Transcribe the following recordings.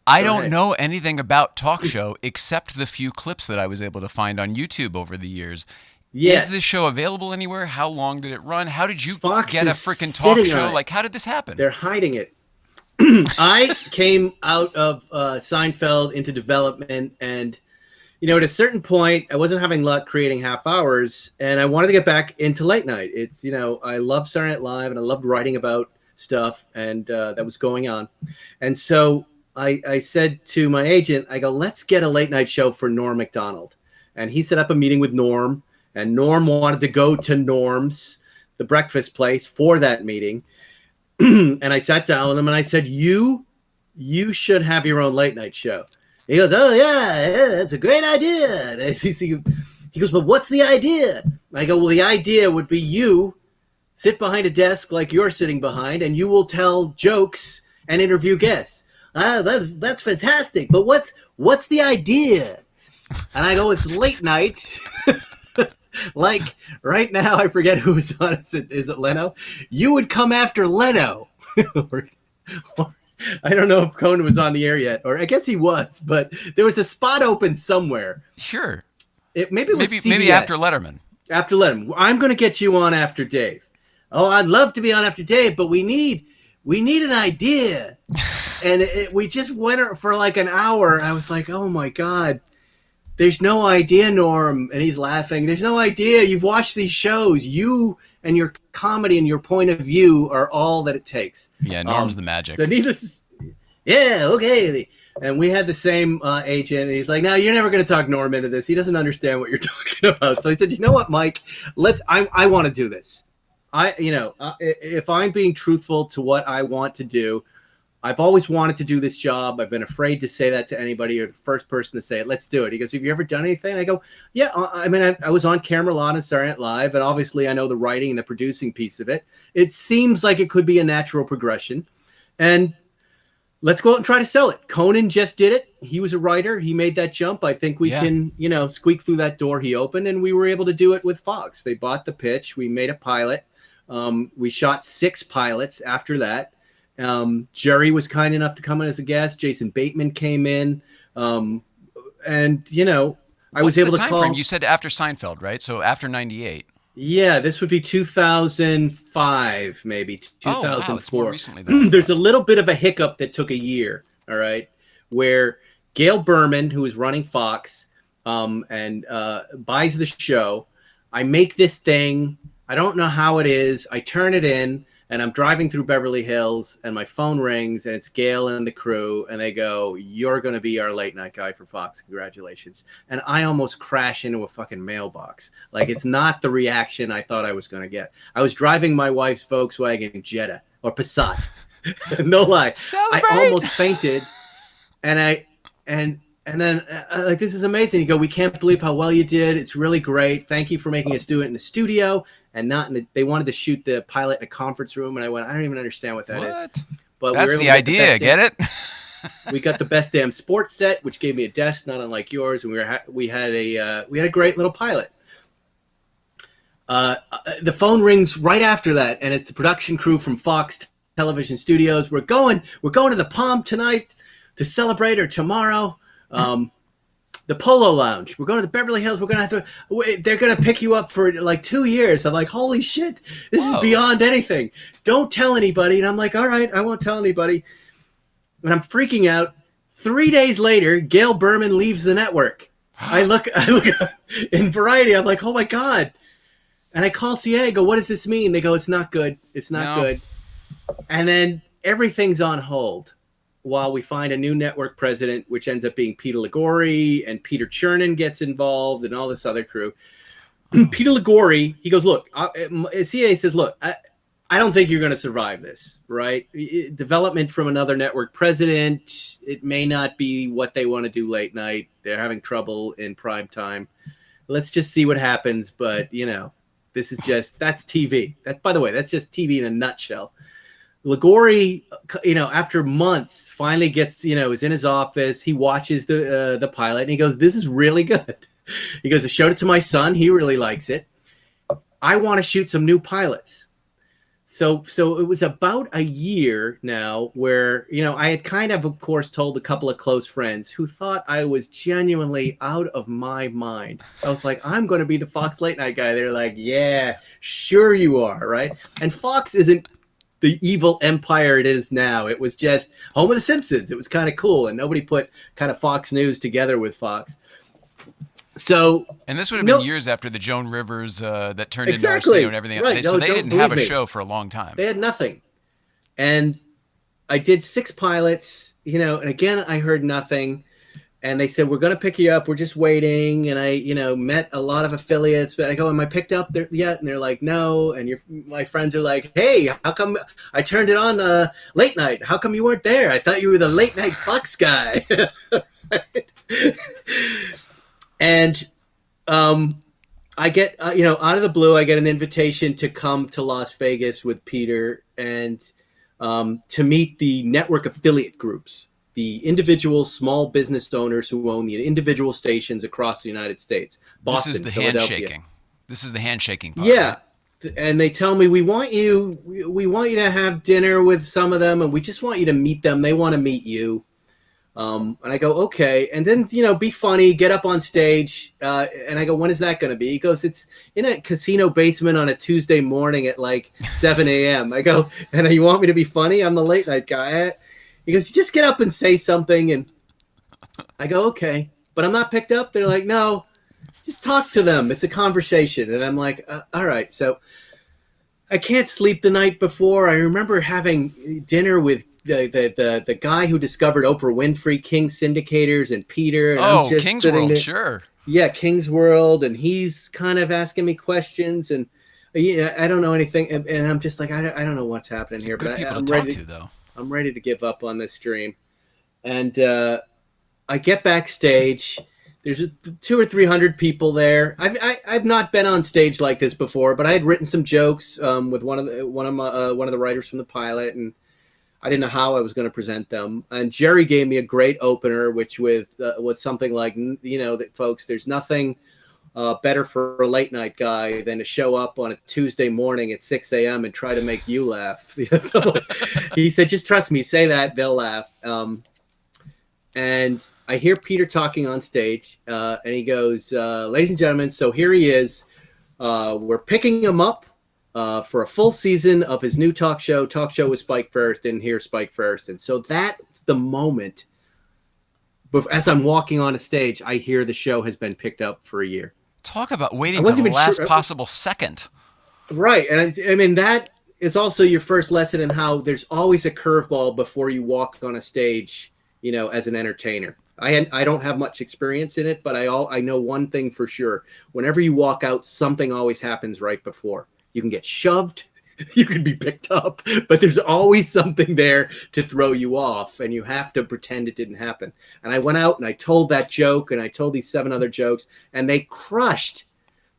I Go don't ahead. know anything about talk show except the few clips that I was able to find on YouTube over the years. Is this Yes. show available anywhere? How long did it run? How did you Fox get a is freaking talk sitting show? on it. Like, how did this happen? They're hiding it. I came out of Seinfeld into development, and at a certain point, I wasn't having luck creating half hours, and I wanted to get back into late night. It's I love Saturday Night Live, and I loved writing about stuff, and that was going on, and so I said to my agent, I go, let's get a late night show for Norm Macdonald, and he set up a meeting with Norm, and Norm wanted to go to Norm's, the breakfast place, for that meeting. And I sat down with him and I said, you should have your own late night show. He goes, oh yeah, that's a great idea. And he goes, but what's the idea? And I go, well, the idea would be you sit behind a desk like you're sitting behind, and you will tell jokes and interview guests. That's fantastic. But what's the idea? And I go, it's late night. Like right now, I forget who is on. Is it Leno? You would come after Leno. or, or, I don't know if Conan was on the air yet, or I guess he was, but there was a spot open somewhere. Sure. Maybe it was Maybe CBS. after Letterman. After Letterman. I'm going to get you on after Dave. Oh, I'd love to be on after Dave, but we need an idea. And we just went for like an hour. I was like, oh my God. There's no idea, Norm. And he's laughing. There's no idea. You've watched these shows. You and your comedy and your point of view are all that it takes. Yeah, Norm's the magic. So needless to, yeah, okay. And we had the same agent. And he's like, no, you're never going to talk Norm into this. He doesn't understand what you're talking about. So he said, you know what, Mike? I want to do this. If I'm being truthful to what I want to do, I've always wanted to do this job. I've been afraid to say that to anybody. You're the first person to say it. Let's do it. He goes, have you ever done anything? I go, yeah. I mean, I was on camera a lot in Saturday Night Live, and obviously I know the writing and the producing piece of it. It seems like it could be a natural progression. And let's go out and try to sell it. Conan just did it. He was a writer. He made that jump. I think we can, squeak through that door he opened, and we were able to do it with Fox. They bought the pitch. We made a pilot. We shot 6 pilots after that. Jerry was kind enough to come in as a guest. Jason Bateman came in. I was able to call. Frame? You said after Seinfeld, right? So after 98. Yeah, this would be 2005, maybe 2004. Oh, wow, it's more recently than There's a little bit of a hiccup that took a year, all right, where Gail Berman, who is running Fox, and buys the show. I make this thing. I don't know how it is. I turn it in. And I'm driving through Beverly Hills, and my phone rings, and it's Gail and the crew, and they go, you're going to be our late night guy for Fox. Congratulations. And I almost crash into a fucking mailbox. Like, it's not the reaction I thought I was going to get. I was driving my wife's Volkswagen Jetta, or Passat. No lie. Celebrate! I almost fainted, and then, like, this is amazing. You go, we can't believe how well you did. It's really great. Thank you for making us do it in the studio and not in the, they wanted to shoot the pilot in a conference room. And I went, I don't even understand what that is. But that's the idea. Get it? We got the best damn sports set, which gave me a desk, not unlike yours. And we had a great little pilot. The phone rings right after that. And it's the production crew from Fox Television Studios. We're going to the Palm tonight to celebrate, or tomorrow. The Polo Lounge. We're going to the Beverly Hills. They're going to pick you up for like 2 years. I'm like, holy shit, this is beyond anything. Don't tell anybody. And I'm like, all right, I won't tell anybody. And I'm freaking out. 3 days later, Gail Berman leaves the network. I look in Variety. I'm like, oh my God. And I call CA. I go, what does this mean? They go, it's not good. It's not good. And then everything's on hold while we find a new network president, which ends up being Peter Liguori, and Peter Chernin gets involved, and all this other crew. Peter Liguori, he goes, look, CA says, look, I don't think you're going to survive this, right? Development from another network president, it may not be what they want to do late night. They're having trouble in prime time. Let's just see what happens. But, this is that's TV. By the way, that's just TV in a nutshell. Liguori, after months, finally gets, is in his office. He watches the pilot, and he goes, this is really good. He goes, I showed it to my son. He really likes it. I want to shoot some new pilots. So it was about a year now where, I had kind of course, told a couple of close friends who thought I was genuinely out of my mind. I was like, I'm going to be the Fox late night guy. They're like, yeah, sure you are, right? And Fox isn't the evil empire it is now. It was just home of the Simpsons. It was kind of cool, and nobody put kind of Fox News together with Fox. So, and this would have been years after the Joan Rivers that turned into exactly Arsenio and everything. right. So they didn't have a me. show for a long time. They had nothing, and I did 6 pilots. And again, I heard nothing. And they said, we're going to pick you up. We're just waiting. And I, met a lot of affiliates. But I go, am I picked up there yet? And they're like, no. And my friends are like, hey, how come I turned it on late night? How come you weren't there? I thought you were the late night Fox guy. And I get, out of the blue, I get an invitation to come to Las Vegas with Peter and to meet the network affiliate groups, the individual small business owners who own the individual stations across the United States. Boston, this is the Philadelphia. handshaking. This is the handshaking part. Yeah. Right? And they tell me, we want you to have dinner with some of them, and we just want you to meet them. They want to meet you. And I go, okay. And then, be funny, get up on stage. And I go, when is that going to be? He goes, it's in a casino basement on a Tuesday morning at like 7 a.m. I go, and you want me to be funny? I'm the late night guy. He goes, just get up and say something. And I go, okay. But I'm not picked up. They're like, no, just talk to them. It's a conversation. And I'm like, all right. So I can't sleep the night before. I remember having dinner with the guy who discovered Oprah Winfrey, King Syndicators, and Peter. And I'm just King's World, there. Sure. Yeah, King's World, and he's kind of asking me questions, and I don't know anything, and I'm just like, I don't know what's happening here. Good but people I'm to ready talk to, though. I'm ready to give up on this dream, and I get backstage. There's 200 or 300 people there. I've not been on stage like this before, but I had written some jokes with one of the writers from the pilot, and I didn't know how I was going to present them. And Jerry gave me a great opener, which was something like, that folks, there's nothing better for a late night guy than to show up on a Tuesday morning at 6 a.m. and try to make you laugh. So he said, just trust me, say that, they'll laugh. And I hear Peter talking on stage, and he goes, ladies and gentlemen, so here he is. We're picking him up for a full season of his new talk show with Spike Feresten. Here's Spike Feresten. So that's the moment. As I'm walking on a stage, I hear the show has been picked up for a year. Talk about waiting to the last possible second. Right. And I mean, that is also your first lesson in how there's always a curveball before you walk on a stage, as an entertainer. I don't have much experience in it, but I know one thing for sure. Whenever you walk out, something always happens right before. You can get shoved, you can be picked up, but there's always something there to throw you off, and you have to pretend it didn't happen. And I went out and I told that joke, and I told these 7 other jokes, and they crushed.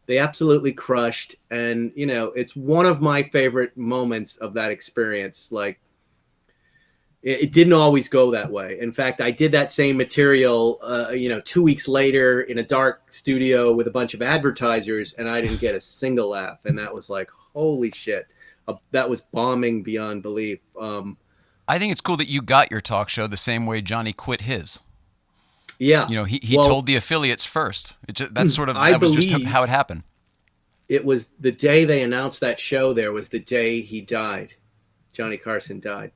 They absolutely crushed. And, it's one of my favorite moments of that experience. Like, it didn't always go that way. In fact, I did that same material, 2 weeks later in a dark studio with a bunch of advertisers, and I didn't get a single laugh. And that was like, holy shit. That was bombing beyond belief. I think it's cool that you got your talk show the same way Johnny quit his. Yeah. He told the affiliates first. That's sort of, that was just how it happened. It was the day they announced that show there was the day he died. Johnny Carson died.